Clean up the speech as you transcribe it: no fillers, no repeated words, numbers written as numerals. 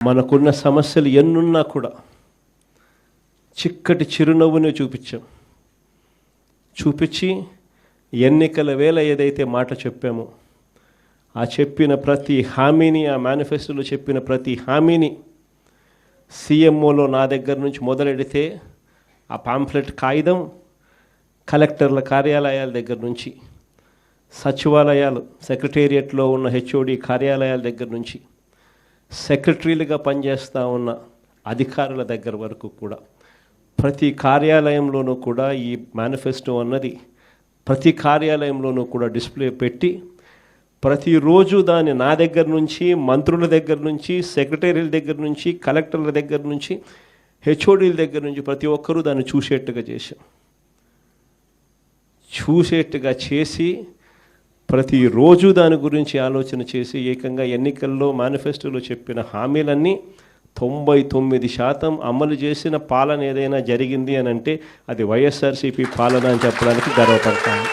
మనకున్న సమస్యలు ఎన్నున్నా కూడా చిక్కటి చిరునవ్వునే చూపించి ఎన్నికల వేళ ఏదైతే మాట చెప్పామో ఆ చెప్పిన ప్రతి హామీని, ఆ మేనిఫెస్టోలో చెప్పిన ప్రతి హామీని సీఎంఓలో నా దగ్గర నుంచి మొదలెడితే ఆ పాంఫ్లెట్ కాగితం కలెక్టర్ల కార్యాలయాల దగ్గర నుంచి, సచివాలయాలు సెక్రటేరియట్లో ఉన్న హెచ్ఓడి కార్యాలయాల దగ్గర నుంచి, సెక్రటరీలుగా పనిచేస్తూ ఉన్న అధికారుల దగ్గర వరకు కూడా ప్రతి కార్యాలయంలోనూ కూడా ఈ మేనిఫెస్టో అన్నది ప్రతి కార్యాలయంలోనూ కూడా డిస్ప్లే పెట్టి ప్రతిరోజు దాన్ని నా దగ్గర నుంచి, మంత్రుల దగ్గర నుంచి, సెక్రటరీల దగ్గర నుంచి, కలెక్టర్ల దగ్గర నుంచి, హెచ్ఓడీల దగ్గర నుంచి ప్రతి ఒక్కరూ దాన్ని చూసేట్టుగా చేసి ప్రతిరోజు దాని గురించి ఆలోచన చేసి ఏకంగా ఎన్నికల్లో మేనిఫెస్టోలో చెప్పిన హామీలన్నీ 99% అమలు చేసిన పాలన ఏదైనా జరిగింది అని అంటే అది వైఎస్ఆర్సీపీ పాలన అని చెప్పడానికి గర్వపడతాను.